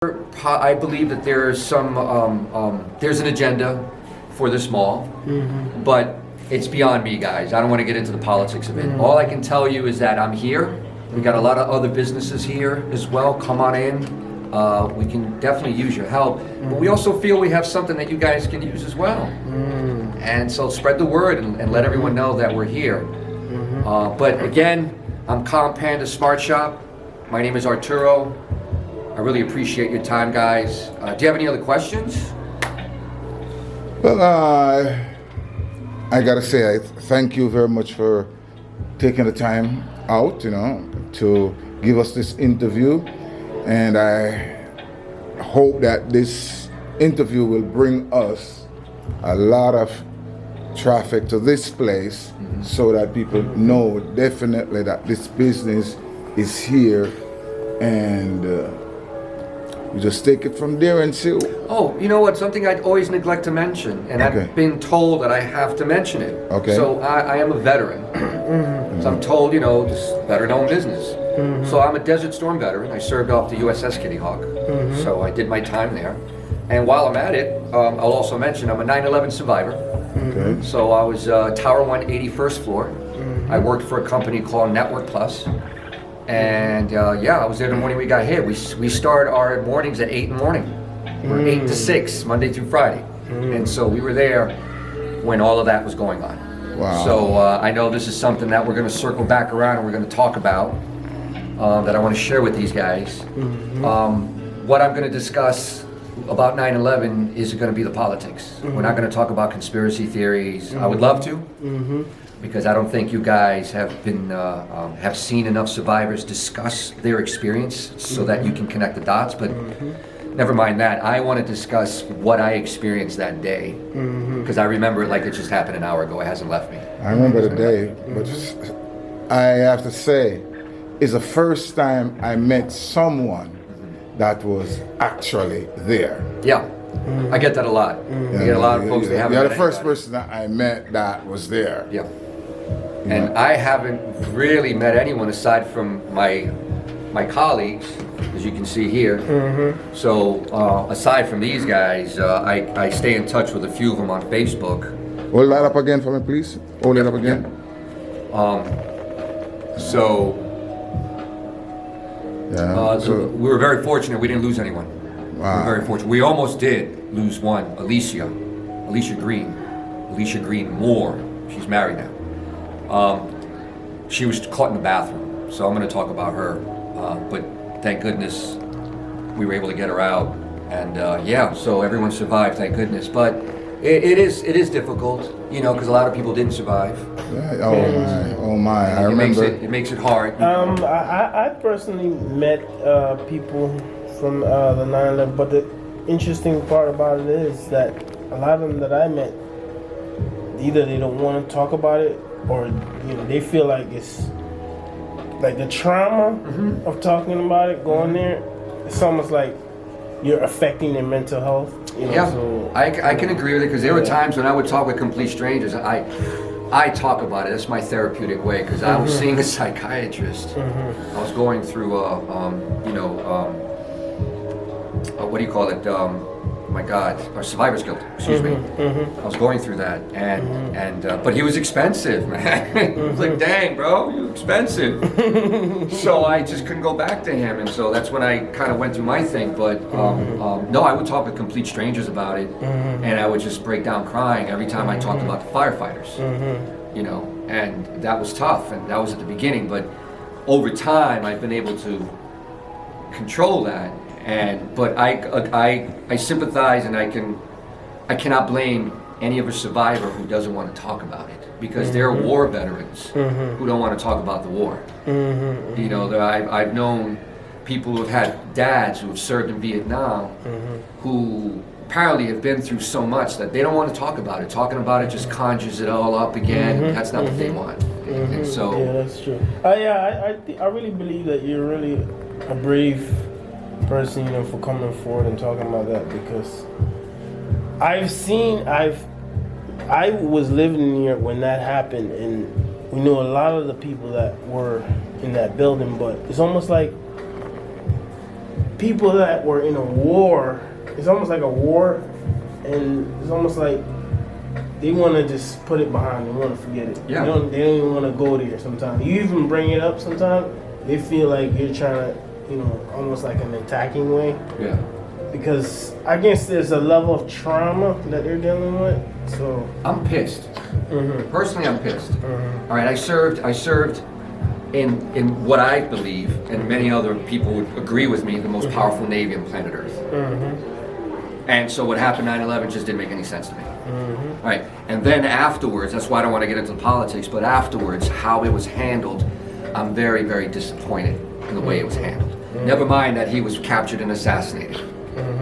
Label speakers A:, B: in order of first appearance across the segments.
A: I believe that there's there's an agenda for this mall, but it's beyond me, guys. I don't want to get into the politics of it. All I can tell you is that I'm here. We got a lot of other businesses here as well. Come on in. We can definitely use your help. But we also feel we have something that you guys can use as well. And so spread the word and let everyone know that we're here. But again, I'm Panda Smart Shop. My name is Arturo. I really appreciate your time, guys. Do you have any other questions?
B: Well, I gotta say, I thank you very much for taking the time out, to give us this interview. And I hope that this interview will bring us a lot of traffic to this place so that people know definitely that this business is here, and we just take it from there and see.
A: Oh, you know what? Something I always neglect to mention, and I've been told that I have to mention it.
B: Okay.
A: So I am a veteran. So I'm told, this veteran-owned business. So I'm a Desert Storm veteran. I served off the USS Kitty Hawk. So I did my time there. And while I'm at it, I'll also mention I'm a 9/11 survivor.
B: Okay.
A: So I was Tower 1, 81st floor. I worked for a company called Network Plus. And I was there the morning we got hit. We start our mornings at 8 in the morning. We're 8 to 6, Monday through Friday. And so we were there when all of that was going on.
B: Wow.
A: So I know this is something that we're going to circle back around and we're going to talk about, that I want to share with these guys. What I'm going to discuss about 9/11 is going to be the politics. We're not going to talk about conspiracy theories. I would love to. Because I don't think you guys have been have seen enough survivors discuss their experience so that you can connect the dots. But never mind that. I want to discuss what I experienced that day, because I remember it like it just happened an hour ago. It hasn't left me.
B: I remember the day, but I have to say, it's the first time I met someone that was actually there.
A: Yeah, I get that a lot. I get a lot of folks that haven't.
B: You're
A: met
B: the first
A: anybody.
B: person that I met that was there.
A: Yeah. And I haven't really met anyone aside from my colleagues, as you can see here. So aside from these guys, I stay in touch with a few of them on Facebook.
B: Hold that up again for me, please. Hold it up again.
A: So we were very fortunate. We didn't lose anyone. We were very fortunate. We almost did lose one, Alicia Green Moore. She's married now. She was caught in the bathroom, so I'm going to talk about her. But thank goodness we were able to get her out, and so everyone survived, thank goodness. But it is difficult, because a lot of people didn't survive.
B: Oh my! I remember.
A: It makes it hard.
C: I personally met people from the 9/11, but the interesting part about it is that a lot of them that I met, either they don't want to talk about it, or they feel like it's like the trauma of talking about it, going there. It's almost like you're affecting their mental health. So,
A: I can agree with it, because there were times when I would talk with complete strangers. I talk about it. That's my therapeutic way, because I was seeing a psychiatrist. I was going through what do you call it? My God, or survivor's guilt. Excuse me. I was going through that, and but he was expensive, man. I was like, dang, bro, you're expensive. So I just couldn't go back to him, and so that's when I kind of went through my thing. But no, I would talk with complete strangers about it, and I would just break down crying every time I talked about the firefighters. And that was tough, and that was at the beginning. But over time, I've been able to control that. But I sympathize, and I cannot blame any of a survivor who doesn't want to talk about it, because there are war veterans who don't want to talk about the war. I've known people who have had dads who have served in Vietnam who apparently have been through so much that they don't want to talk about it. Talking about it just conjures it all up again, and that's not what they want. And so
C: that's true. I really believe that you're really a brave person, for coming forward and talking about that, because I was living in New York when that happened, and we knew a lot of the people that were in that building, but it's almost like people that were in a war. It's almost like a war, and it's almost like they want to just put it behind. They want to forget it.
A: Yeah.
C: They don't even want to go there. Sometimes you even bring it up. Sometimes they feel like you're trying to, almost like an attacking way.
A: Yeah.
C: Because I guess there's a level of trauma that they're dealing with. So
A: I'm pissed.
C: Mhm.
A: Personally, I'm pissed.
C: Mhm.
A: All right, I served in what I believe, and many other people would agree with me, the most powerful Navy on planet Earth.
C: Mhm.
A: And so what happened 9/11 just didn't make any sense to me.
C: Mhm.
A: Right, and then afterwards, that's why I don't want to get into the politics, but afterwards, how it was handled, I'm very, very disappointed in the way it was handled. Never mind that he was captured and assassinated.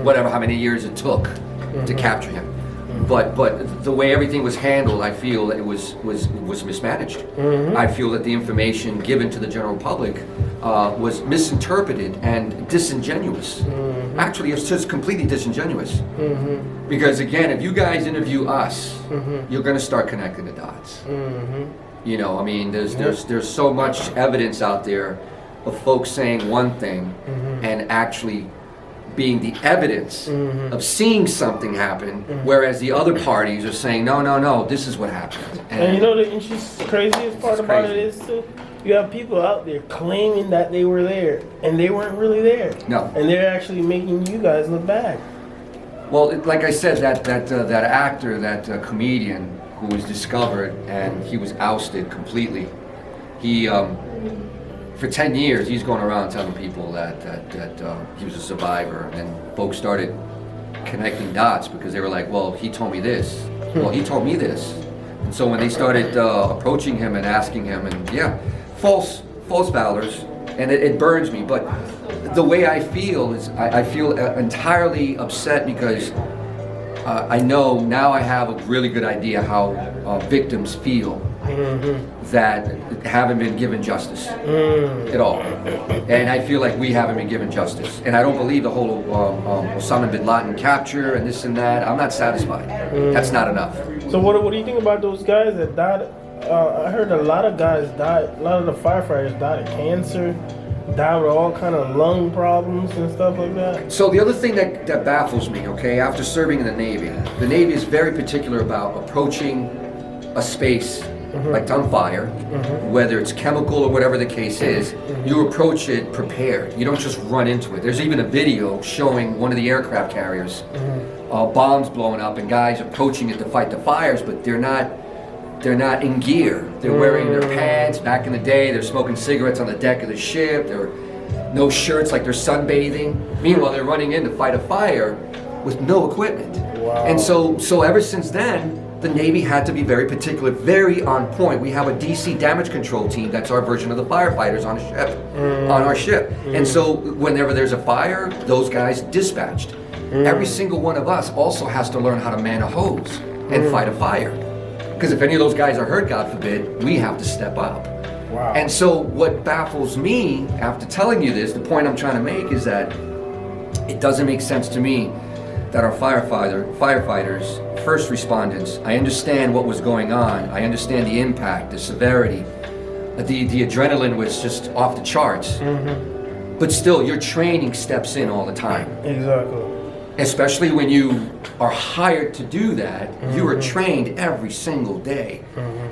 A: Whatever, how many years it took to capture him. But the way everything was handled, I feel it was mismanaged. I feel that the information given to the general public was misinterpreted and disingenuous. Actually, it's just completely disingenuous. Because again, if you guys interview us, you're going to start connecting the dots. I mean, there's so much evidence out there of folks saying one thing and actually being the evidence of seeing something happen, whereas the other parties are saying, no, this is what happened.
C: And the craziest part about it is too, you have people out there claiming that they were there, and they weren't really there.
A: No.
C: And they're actually making you guys look bad.
A: Well, like I said, that actor, that comedian who was discovered and he was ousted completely, he for 10 years, he's going around telling people that he was a survivor, and then folks started connecting dots because they were like, well, he told me this. Well, he told me this. And so when they started approaching him and asking him, and false valors, and it burns me. But the way I feel is I feel entirely upset because I know now I have a really good idea how victims feel that haven't been given justice at all. And I feel like we haven't been given justice. And I don't believe the whole Osama bin Laden capture and this and that. I'm not satisfied. That's not enough.
C: So what do you think about those guys that died? I heard a lot of guys died. A lot of the firefighters died of cancer, died with all kind of lung problems and stuff like that.
A: So the other thing that baffles me, okay, after serving in the Navy is very particular about approaching a space like on fire, whether it's chemical or whatever the case is. You approach it prepared. You don't just run into it. There's even a video showing one of the aircraft carriers, bombs blowing up and guys approaching it to fight the fires, but they're not in gear. They're wearing their pants. Back in the day, they're smoking cigarettes on the deck of the ship. There were no shirts, like they're sunbathing. Meanwhile, they're running in to fight a fire with no equipment.
C: Wow.
A: And so ever since then, the Navy had to be very particular, very on point. We have a DC damage control team that's our version of the firefighters on a ship, on our ship. And so whenever there's a fire, those guys dispatched. Every single one of us also has to learn how to man a hose and fight a fire. Because if any of those guys are hurt, God forbid, we have to step up.
C: Wow.
A: And so what baffles me, after telling you this, the point I'm trying to make is that it doesn't make sense to me that our firefighters, first responders, I understand what was going on. I understand the impact, the severity. The adrenaline was just off the charts. But still, your training steps in all the time.
C: Exactly.
A: Especially when you are hired to do that, you are trained every single day.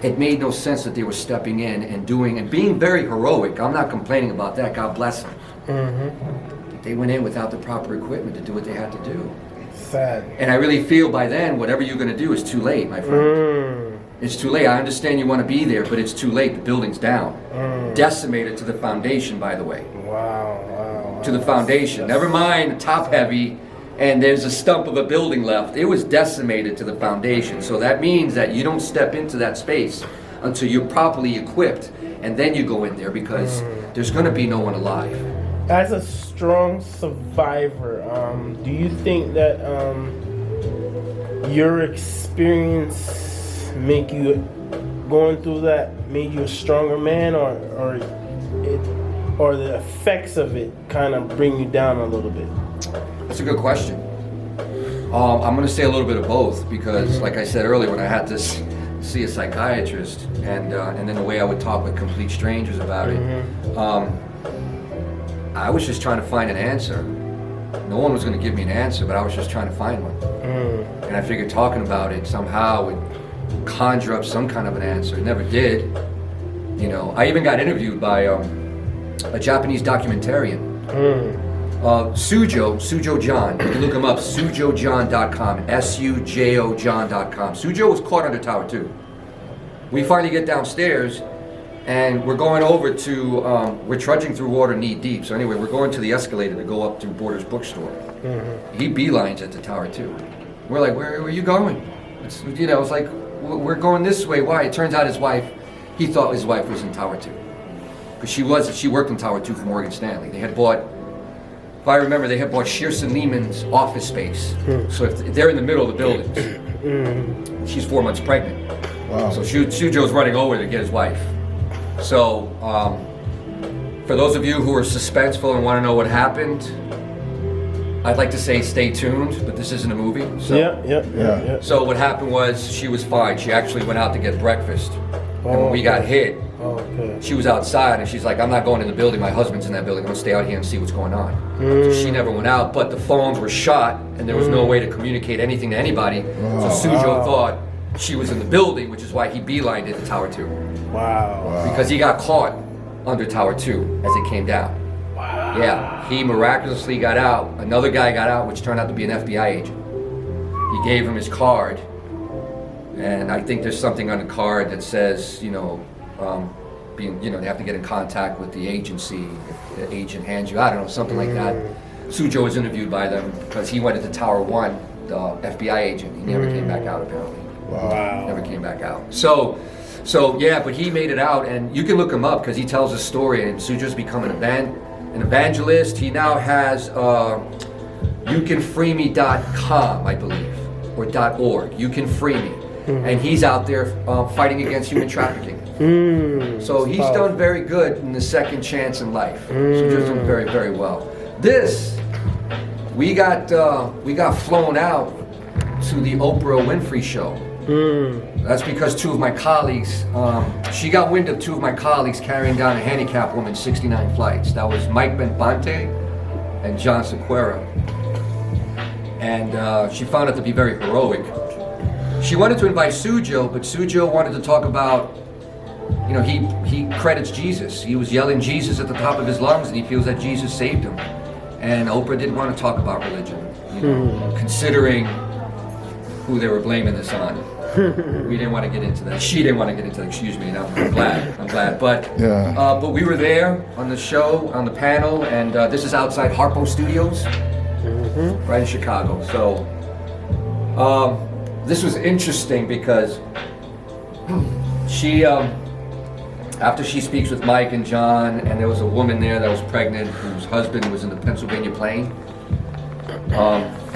A: It made no sense that they were stepping in and doing and being very heroic. I'm not complaining about that, God bless them. They went in without the proper equipment to do what they had to do.
C: Sad.
A: And I really feel by then, whatever you're going to do is too late, my friend. It's too late. I understand you want to be there, but it's too late. The building's down. Decimated to the foundation, by the way.
C: Wow.
A: To the foundation. Never mind the top heavy, and there's a stump of a building left. It was decimated to the foundation. So that means that you don't step into that space until you're properly equipped, and then you go in there because there's going to be no one alive.
C: As a strong survivor, do you think that your experience make you going through that made you a stronger man, or the effects of it kind of bring you down a little bit?
A: That's a good question. I'm going to say a little bit of both because, like I said earlier, when I had to see a psychiatrist, and then the way I would talk with complete strangers about it, I was just trying to find an answer no one was going to give me an answer, but I was just trying to find one. And I figured talking about it somehow would conjure up some kind of an answer. It never did. You know, I even got interviewed by a Japanese documentarian. Sujo John. You can look him up, sujojohn.com, SUJO John.com. Sujo was caught under Tower 2. We finally get downstairs, and we're going over to, we're trudging through water knee deep. So anyway, we're going to the escalator to go up to Borders Bookstore. He beelines at the Tower 2. We're like, where are you going? It's, you know, it's like, we're going this way. Why? It turns out he thought his wife was in Tower 2. Because she worked in Tower 2 for Morgan Stanley. They had bought, if I remember, they had bought Shearson Lehman's office space. So if they're in the middle of the buildings. She's 4 months pregnant.
B: Wow.
A: So Sujo's running over to get his wife. So, for those of you who are suspenseful and want to know what happened, I'd like to say stay tuned, but this isn't a movie. So.
C: Yeah.
A: So what happened was she was fine. She actually went out to get breakfast. And when we got hit, she was outside and she's like, I'm not going in the building. My husband's in that building. I'm going to stay out here and see what's going on. So she never went out, but the phones were shot and there was no way to communicate anything to anybody. So Sujo thought she was in the building, which is why he beelined it to Tower 2.
C: Wow.
A: Because he got caught under Tower 2 as it came down. Wow. Yeah, he miraculously got out. Another guy got out, which turned out to be an FBI agent. He gave him his card, and I think there's something on the card that says, you know, they have to get in contact with the agency if the agent hands you, I don't know, something like that. Sujo was interviewed by them because he went into Tower 1, the FBI agent. He never came back out, apparently.
C: Wow.
A: Never came back out. So yeah, but he made it out, and you can look him up because he tells a story, and Sujo's become an evangelist. He now has youcanfreeme.com, I believe, or .org. You Can Free Me. And he's out there fighting against human trafficking. So he's done very good in the second chance in life. Sujo's done very, very well. We got flown out to the Oprah Winfrey show. That's because two of my colleagues, she got wind of two of my colleagues carrying down a handicapped woman 69 flights. That was Mike Benbante and John Sequeira. And she found it to be very heroic. She wanted to invite Sujo, but Sujo wanted to talk about, you know, he credits Jesus. He was yelling Jesus at the top of his lungs, and he feels that Jesus saved him. And Oprah didn't want to talk about religion, you know, considering who they were blaming this on. We didn't want to get into that. She didn't want to get into that, excuse me, and I'm glad. But we were there on the show, on the panel, and this is outside Harpo Studios, right in Chicago. So this was interesting because she, after she speaks with Mike and John, and there was a woman there that was pregnant whose husband was in the Pennsylvania plane.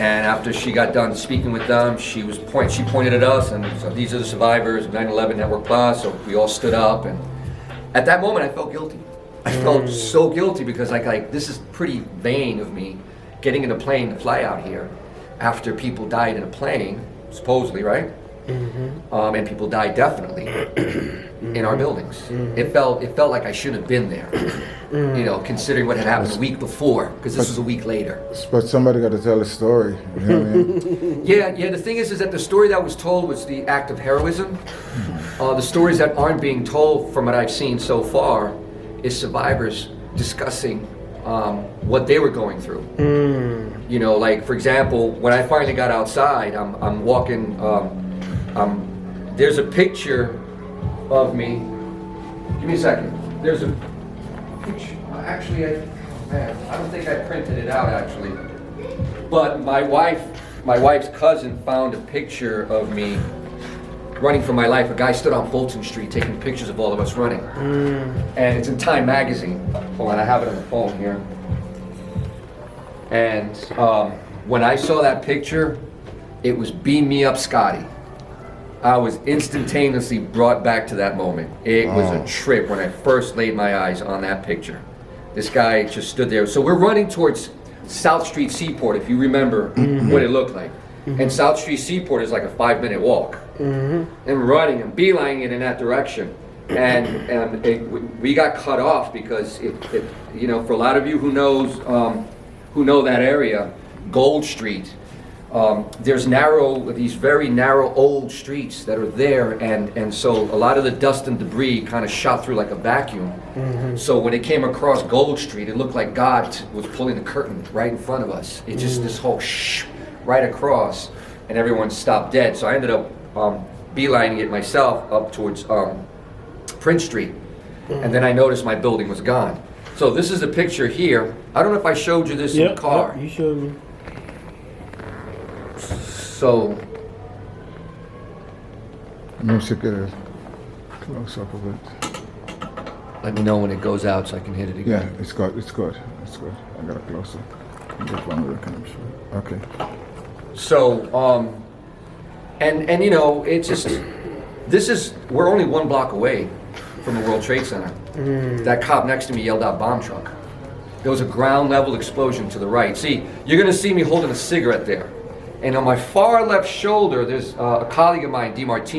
A: And after she got done speaking with them, she pointed at us, and so these are the survivors of 9/11 Network Plus. So we all stood up, and at that moment I felt guilty. I felt so guilty because like this is pretty vain of me, getting in a plane to fly out here after people died in a plane, supposedly, right? And people died definitely in our buildings. It felt like I should have been there, you know, considering what had happened a week before, because this was a week later.
B: But somebody got to tell a story. You know what I mean?
A: Yeah. The thing is that the story that was told was the act of heroism. The stories that aren't being told, from what I've seen so far, is survivors discussing what they were going through. You know, like for example, when I finally got outside, I'm walking. There's a picture of me. Give me a second. There's a picture. Actually, I don't think I printed it out actually. But my wife's cousin found a picture of me running for my life. A guy stood on Fulton Street taking pictures of all of us running. And it's in Time magazine. Hold on, I have it on the phone here. And when I saw that picture, it was Beam Me Up Scotty. I was instantaneously brought back to that moment. It was a trip when I first laid my eyes on that picture. This guy just stood there. So we're running towards South Street Seaport, if you remember what it looked like. And South Street Seaport is like a 5-minute walk. And running and beelining it in that direction. And we got cut off because, you know, for a lot of you who knows who know that area, Gold Street, there's these very narrow old streets that are there, and so a lot of the dust and debris kind of shot through like a vacuum. So when it came across Gold Street, it looked like God was pulling the curtain right in front of us. It just, this whole right across, and everyone stopped dead. So I ended up beelining it myself up towards Prince Street, and then I noticed my building was gone. So this is a picture here. I don't know if I showed you this in the car.
C: You showed me.
A: So,
B: Let me get a close up of it.
A: let me know when it goes out so I can hit it again.
B: Yeah, it's good. It's good. It's good. I got a close up. Get one with the camera. Okay.
A: So, and you know, it's just, we're only 1 block away from the World Trade Center. That cop next to me yelled out bomb truck. There was a ground level explosion to the right. See, you're gonna see me holding a cigarette there. And on my far left shoulder, there's a colleague of mine, Robert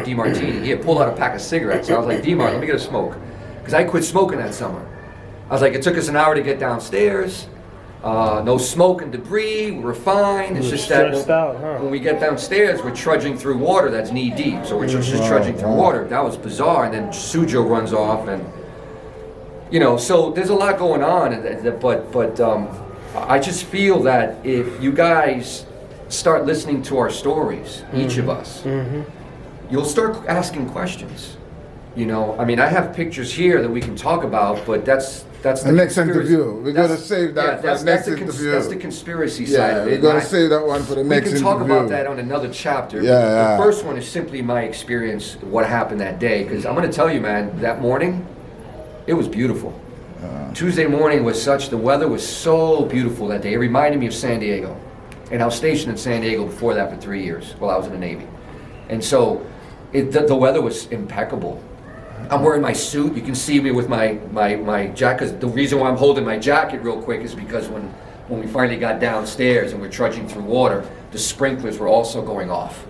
A: DiMartini. He had pulled out a pack of cigarettes. I was like, DiMar, let me get a smoke. Because I quit smoking that summer. I was like, it took us an hour to get downstairs. No smoke and debris, we're fine. It's just that when we get downstairs, we're trudging through water that's knee deep. So we're just trudging through water. That was bizarre. And then Sujo runs off, and you know, so there's a lot going on. But I just feel that if you guys start listening to our stories, each of us, you'll start asking questions. You know, I mean, I have pictures here that we can talk about, but that's the
B: next interview. We're gonna save that for the next interview.
A: That's the conspiracy side of it.
B: We're gonna save that one for the next interview.
A: We can talk about that on another chapter. The first one is simply my experience, what happened that day. Because I'm gonna tell you, man, that morning, it was beautiful. Tuesday morning was the weather was so beautiful that day. It reminded me of San Diego. And I was stationed in San Diego before that for 3 years while I was in the Navy. And so the weather was impeccable. I'm wearing my suit. You can see me with my jacket. The reason why I'm holding my jacket real quick is because when we finally got downstairs and we're trudging through water, the sprinklers were also going off.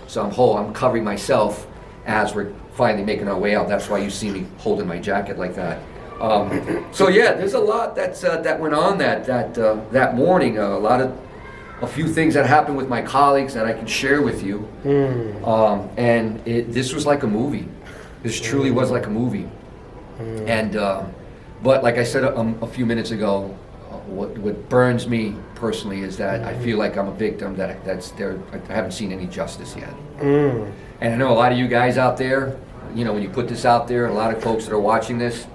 A: So I'm covering myself as we're finally making our way out. That's why you see me holding my jacket like that. So yeah, there's a lot that went on that morning. A few things that happened with my colleagues that I can share with you. And this was like a movie. This truly was like a movie. And but like I said a few minutes ago, what burns me personally is that I feel like I'm a victim that's there. I haven't seen any justice yet. And I know a lot of you guys out there, you know, when you put this out there, and a lot of folks that are watching this,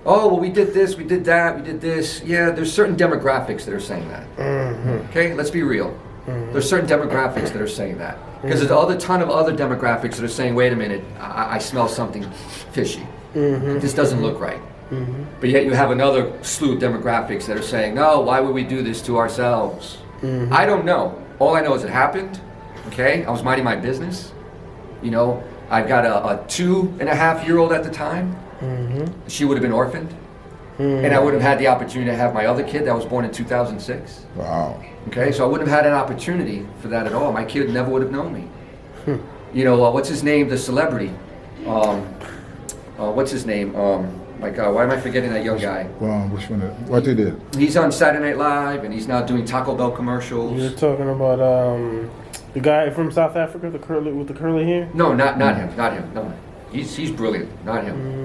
A: oh, well, we did this, we did that, we did this. Yeah, there's certain demographics that are saying that. Okay, let's be real. There's certain demographics that are saying that. Because there's a ton of other demographics that are saying, wait a minute, I smell something fishy. This doesn't look right. But yet you have another slew of demographics that are saying, no, why would we do this to ourselves? I don't know. All I know is it happened. Okay, I was minding my business. You know, I've got a 2.5-year-old at the time. She would have been orphaned, and I would have had the opportunity to have my other kid that was born in 2006.
B: Wow.
A: Okay, so I wouldn't have had an opportunity for that at all. My kid never would have known me. You know, what's his name, the celebrity? What's his name? My God, why am I forgetting that young guy?
B: Well, which one? What he did?
A: He's on Saturday Night Live, and he's now doing Taco Bell commercials.
C: You're talking about the guy from South Africa, with the curly hair?
A: No, not him. No, he's brilliant. Not him.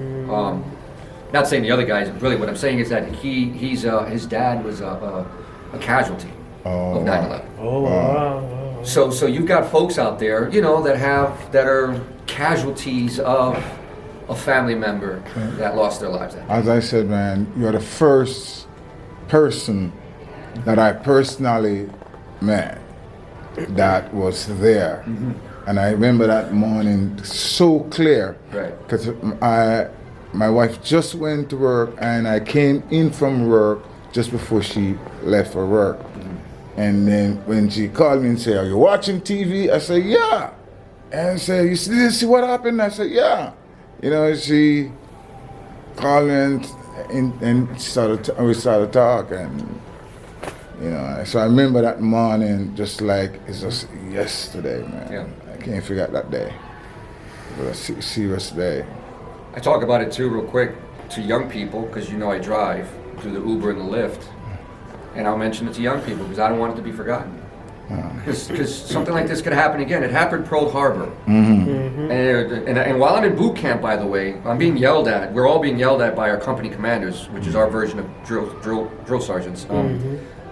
A: Not saying the other guy isn't brilliant. What I'm saying is that his dad was a casualty of 9/11.
C: Oh wow.
A: So you've got folks out there, you know, that are casualties of a family member that lost their lives.
B: As I said, man, you're the first person that I personally met that was there. And I remember that morning so clear. Right. Because my wife just went to work, and I came in from work just before she left for work. And then when she called me and said, "Are you watching TV?" I said, "Yeah." And said, "You see what happened?" I said, "Yeah." You know, she called me and we started talking. You know, so I remember that morning just like it's just yesterday, man. Yeah. I can't forget that day. It was a serious day.
A: I talk about it too real quick to young people, because you know I drive through the Uber and the Lyft. and I'll mention it to young people because I don't want it to be forgotten. Because something like this could happen again. It happened Pearl Harbor. And while I'm in boot camp, by the way, I'm being yelled at. We're all being yelled at by our company commanders, which is our version of drill sergeants.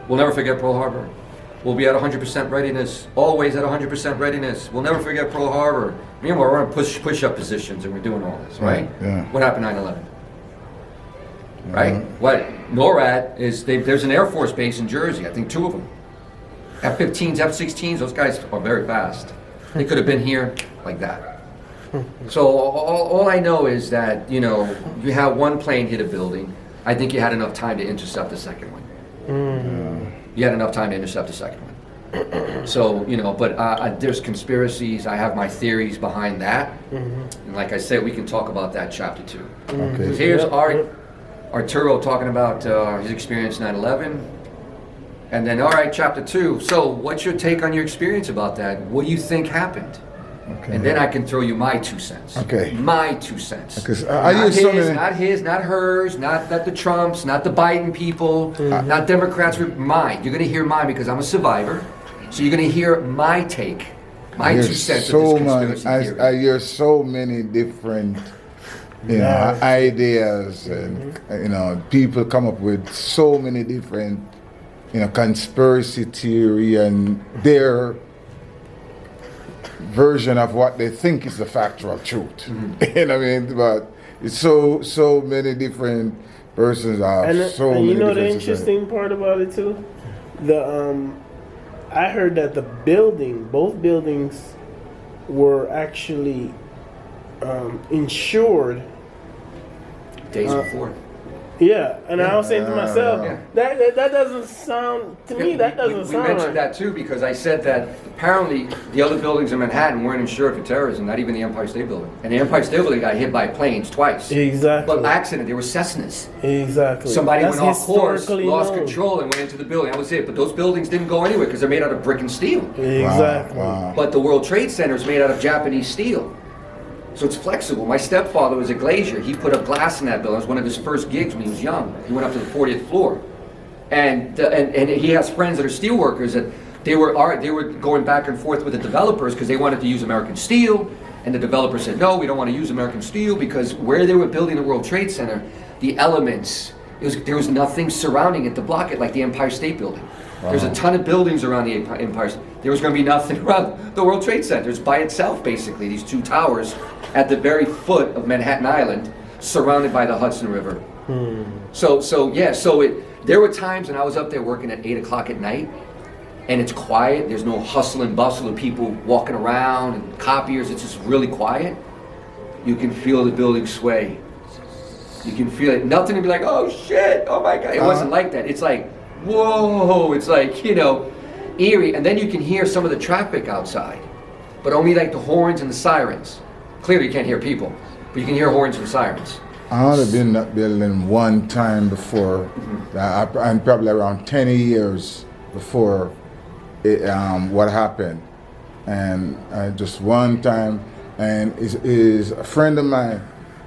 A: We'll never forget Pearl Harbor. We'll be at 100% readiness, always at 100% readiness. We'll never forget Pearl Harbor. Meanwhile, we're on push-up positions and we're doing all this, right?
B: Yeah.
A: What happened 9/11? Right? What NORAD is, there's an Air Force base in Jersey, I think 2 of them. F-15s, F-16s, those guys are very fast. They could have been here like that. So all I know is that, you know, you have one plane hit a building. I think you had enough time to intercept the second one. You had enough time to intercept the second one. So, you know, but there's conspiracies. I have my theories behind that. And like I said, we can talk about that chapter 2.
B: Okay.
A: So here's Arturo talking about his experience 9/11. And then, all right, chapter 2. So what's your take on your experience about that? What do you think happened?
B: Okay.
A: And then I can throw you my 2 cents.
B: Okay.
A: My 2 cents.
B: Because
A: Not his, not hers, not the Trumps, not the Biden people, not Democrats. Mine. You're going to hear mine because I'm a survivor. So you're going to hear my take, my 2 cents of this conspiracy theory.
B: I hear so many different, you know, ideas, and you know, people come up with so many different, you know, conspiracy theory and their version of what they think is the factual truth. You know what I mean? But it's so many different persons have so many.
C: And you know the
B: different
C: interesting part about it too, I heard that both buildings, were actually insured
A: Days before.
C: Yeah, and I was saying to myself,
A: Yeah.
C: that doesn't sound, to me, that doesn't
A: we
C: sound
A: mentioned
C: right.
A: that too because I said that apparently the other buildings in Manhattan weren't insured for terrorism, not even the Empire State Building. And the Empire State Building got hit by planes twice.
C: Exactly.
A: But accident, they were Cessnas.
C: Exactly.
A: Somebody
C: That's
A: went off course,
C: historically
A: lost
C: known.
A: control, and went into the building. That was it. But those buildings didn't go anywhere because they're made out of brick and steel.
C: Exactly.
B: Wow.
A: But the World Trade Center is made out of Japanese steel. So it's flexible. My stepfather was a glazier. He put up glass in that building. It was one of his first gigs when he was young. He went up to the 40th floor. And he has friends that are steel workers that they were going back and forth with the developers because they wanted to use American steel. And the developer said, no, we don't want to use American steel because where they were building the World Trade Center, the elements, there was nothing surrounding it to block it like the Empire State Building. There's a ton of buildings around the Empire. There was going to be nothing around the World Trade Center. It's by itself, basically, these 2 towers at the very foot of Manhattan Island, surrounded by the Hudson River. There were times when I was up there working at 8 o'clock at night, and it's quiet. There's no hustle and bustle of people walking around and copiers. It's just really quiet. You can feel the building sway. You can feel it. Nothing to be like, oh shit, oh my God. It wasn't like that. It's like, whoa, it's like, you know, eerie. And then you can hear some of the traffic outside, but only like the horns and the sirens. Clearly you can't hear people, but you can hear horns and sirens.
B: I only been in that building one time before, and probably around 10 years before what happened. And just one time, and is a friend of mine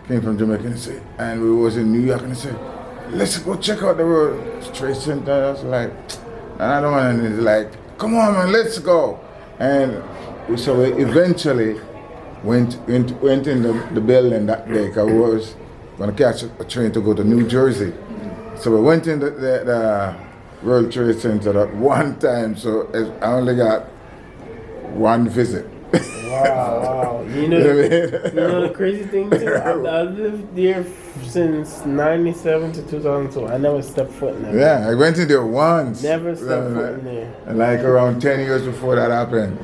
B: came from Jamaica and we was in New York, and he said, let's go check out the World Trade Center. I was like, and I don't want to, and he's like, come on man, let's go. And so we eventually went in the building that day because we was going to catch a train to go to New Jersey. So we went in the World Trade Center that one time, so I only got one visit.
C: Wow. You know the crazy thing too? I lived there since 97 to 2002. I never stepped foot in there.
B: Yeah, I went in there once.
C: Never stepped foot in there.
B: And like around 10 years before that happened.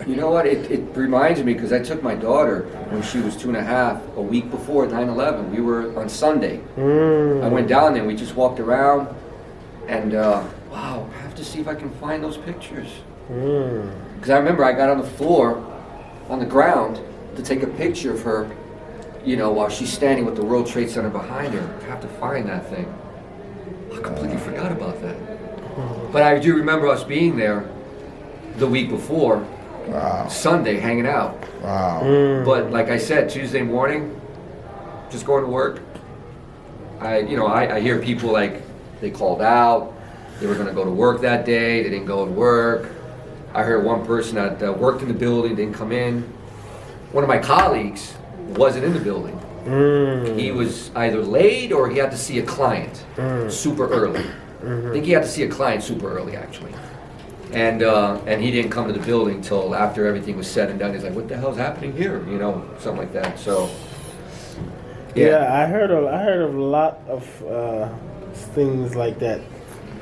A: You know what? It reminds me because I took my daughter when she was 2.5, a week before 9/11. We were on Sunday. I went down there. We just walked around, and wow, I have to see if I can find those pictures. Because I remember I got on the floor, on the ground, to take a picture of her, you know, while she's standing with the World Trade Center behind her. I have to find that thing. I completely forgot about that. But I do remember us being there the week before, Sunday, hanging out.
B: Wow.
A: But like I said, Tuesday morning, just going to work, I hear people like, they called out, They were going to go to work that day. They didn't go to work. I heard one person that worked in the building didn't come in. One of my colleagues wasn't in the building. He was either late or he had to see a client super early. I think he had to see a client super early, actually. And he didn't come to the building till after everything was said and done. He's like, "What the hell's happening here?" You know, something like that. So,
C: Yeah, I heard of a lot of things like that.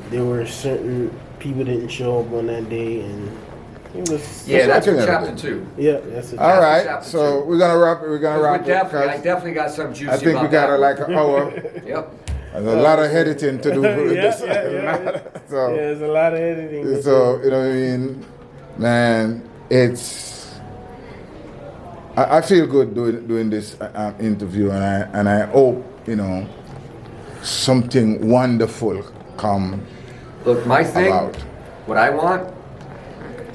C: There were certain people didn't show up on that day, and it was.
A: Yeah, that's
B: what
A: for
B: I
A: chapter
B: think.
A: 2.
C: Yeah, that's it.
B: All right,
A: chapter
B: so
A: 2.
B: we're gonna wrap. We're gonna wrap. it,
A: I
B: 'cause
A: definitely got some juicy
B: I think we
A: about
B: got
A: that
B: like an hour.
A: Yep.
B: And a lot of editing to do. with
C: Yeah,
B: this.
C: yeah.
B: So,
C: Yeah, there's a lot of editing.
B: so you know what I mean, man. It's. I feel good doing this interview, and I hope something wonderful come
A: Look, my thing,
B: about.
A: what I want,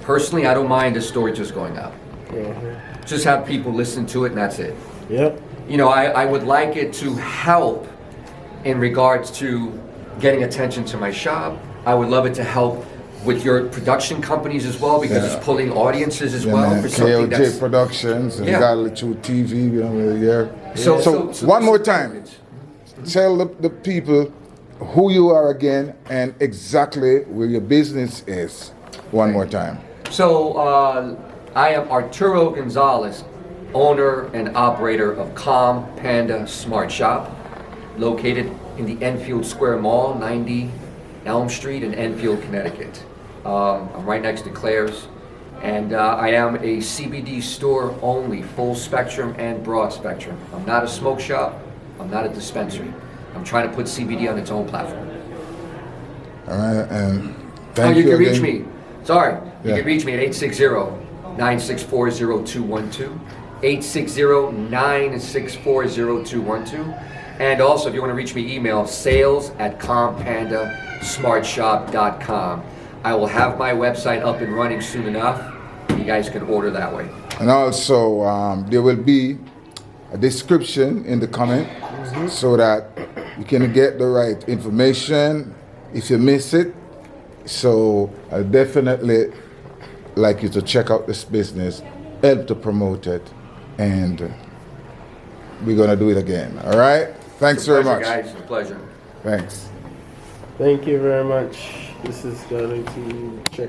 A: personally, I don't mind the story just going out. Just have people listen to it and that's it.
C: Yep.
A: You know, I would like it to help in regards to getting attention to my shop. I would love it to help with your production companies as well because
B: Yeah.
A: it's pulling audiences as
B: Yeah,
A: well
B: man.
A: for something
B: KOJ
A: that's...
B: Productions and
A: Yeah.
B: Latitude TV, yeah.
A: So
B: One more time, tell the people who you are again and exactly where your business is. One more time.
A: So, I am Arturo Gonzalez, owner and operator of Panda Smart Shop, located in the Enfield Square Mall, 90 Elm Street in Enfield, Connecticut. I'm right next to Claire's, and I am a CBD store only, full spectrum and broad spectrum. I'm not a smoke shop, I'm not a dispensary. I'm trying to put CBD on its own platform.
B: All right, and thank
A: you
B: you
A: can reach
B: again.
A: me. Sorry, you
B: Yeah.
A: can reach me at 860-964-0212. 860-964-0212. And also, if you want to reach me, email sales@compandasmartshop.com. I will have my website up and running soon enough. You guys can order that way.
B: And also, there will be a description in the comment so that you can get the right information if you miss it. So I definitely like you to check out this business, help to promote it, and we're gonna do it again. All right? Thanks
A: It's a
B: very
A: pleasure,
B: much.
A: guys. It's a pleasure.
B: Thanks.
C: Thank you very much. This is going to check.